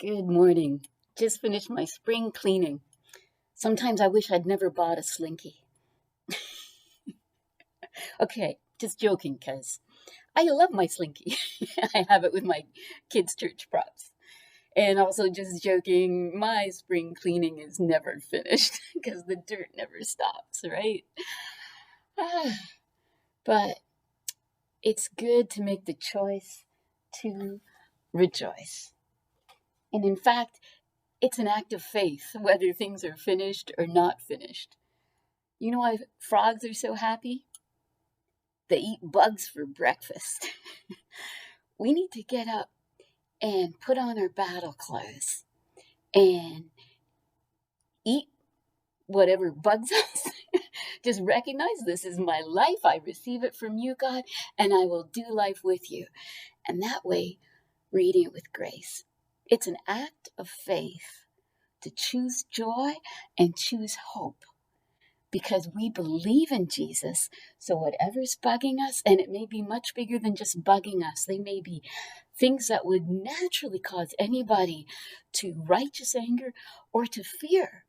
Good morning. Just finished my spring cleaning. Sometimes I wish I'd never bought a slinky. Okay, just joking, because I love my slinky. I have it with my kids' church props. And also just joking, my spring cleaning is never finished because the dirt never stops, right? But it's good to make the choice to rejoice. And in fact, it's an act of faith, whether things are finished or not finished. You know why frogs are so happy? They eat bugs for breakfast. We need to get up and put on our battle clothes and eat whatever bugs us. Just recognize this is my life. I receive it from you, God, and I will do life with you. And that way, we're eating it with grace. It's an act of faith to choose joy and choose hope, because we believe in Jesus. So whatever's bugging us, and it may be much bigger than just bugging us, they may be things that would naturally cause anybody to righteous anger or to fear.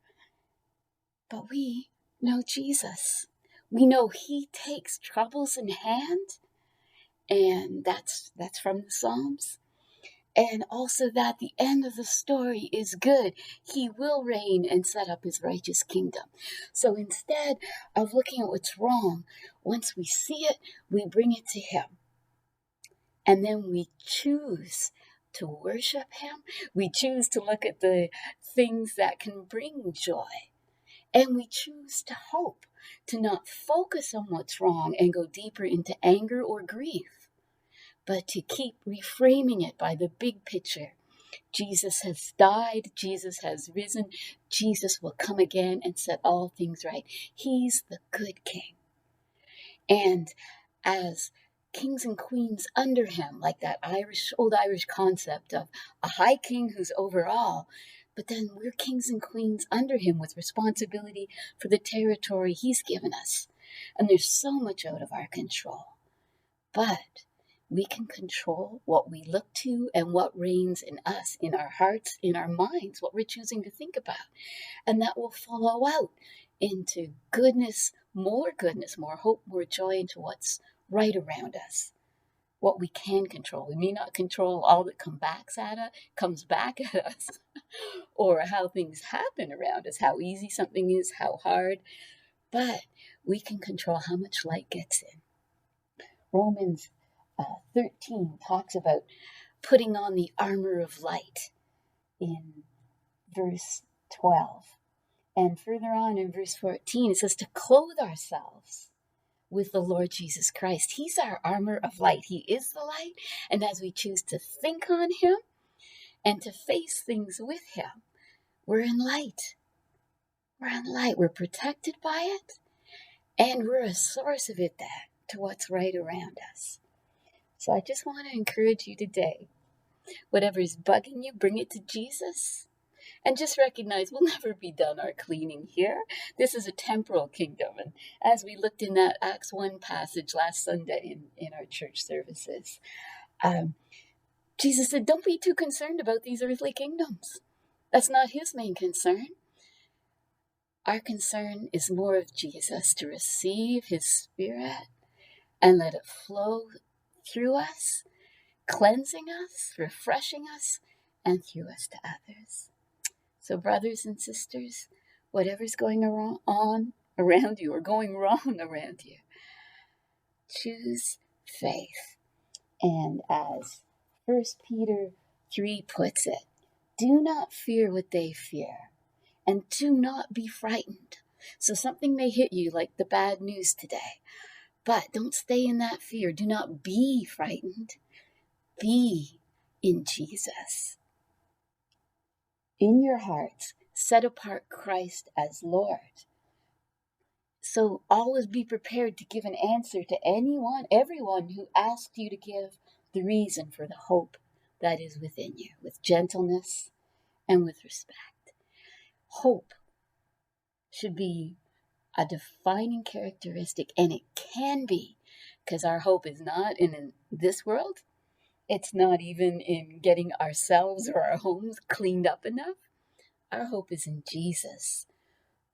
But we know Jesus. We know he takes troubles in hand, and that's from the Psalms. And also that the end of the story is good. He will reign and set up his righteous kingdom. So instead of looking at what's wrong, once we see it, we bring it to him. And then we choose to worship him. We choose to look at the things that can bring joy. And we choose to hope, to not focus on what's wrong and go deeper into anger or grief, but to keep reframing it by the big picture. Jesus has died, Jesus has risen, Jesus will come again and set all things right. He's the good king. And as kings and queens under him, like that old Irish concept of a high king who's over all, but then we're kings and queens under him with responsibility for the territory he's given us. And there's so much out of our control. But we can control what we look to and what reigns in us, in our hearts, in our minds, what we're choosing to think about. And that will flow out into goodness, more hope, more joy, into what's right around us. What we can control. We may not control all that comes back at us, or how things happen around us, how easy something is, how hard, but we can control how much light gets in. Romans 13 talks about putting on the armor of light in verse 12. And further on in verse 14, it says to clothe ourselves with the Lord Jesus Christ. He's our armor of light. He is the light. And as we choose to think on him and to face things with him, we're in light. We're in light. We're protected by it. And we're a source of it to what's right around us. So I just want to encourage you today, whatever is bugging you, bring it to Jesus. And just recognize we'll never be done our cleaning here. This is a temporal kingdom. And as we looked in that Acts 1 passage last Sunday in our church services, Jesus said, don't be too concerned about these earthly kingdoms. That's not his main concern. Our concern is more of Jesus, to receive his Spirit and let it flow through us, cleansing us, refreshing us, and through us to others. So brothers and sisters, whatever's going on around you or going wrong around you, choose faith. And as 1 Peter 3 puts it, do not fear what they fear, and do not be frightened. So something may hit you like the bad news today, but don't stay in that fear. Do not be frightened. Be in Jesus. In your hearts, set apart Christ as Lord. So always be prepared to give an answer to everyone who asks you to give the reason for the hope that is within you, with gentleness and with respect. Hope should be a defining characteristic, and it can be, because our hope is not in this world. It's not even in getting ourselves or our homes cleaned up enough. Our hope is in Jesus,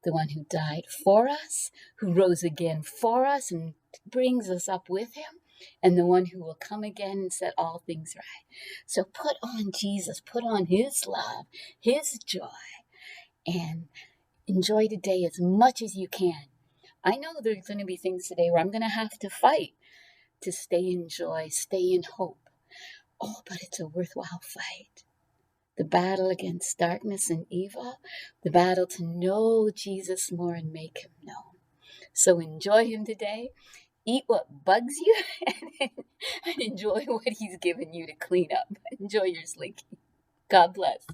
the one who died for us, who rose again for us and brings us up with him, and the one who will come again and set all things right. So put on Jesus, put on his love, his joy, and enjoy today as much as you can. I know there's going to be things today where I'm going to have to fight to stay in joy, stay in hope. Oh, but it's a worthwhile fight. The battle against darkness and evil, the battle to know Jesus more and make him known. So enjoy him today. Eat what bugs you and enjoy what he's given you to clean up. Enjoy your slinky. God bless.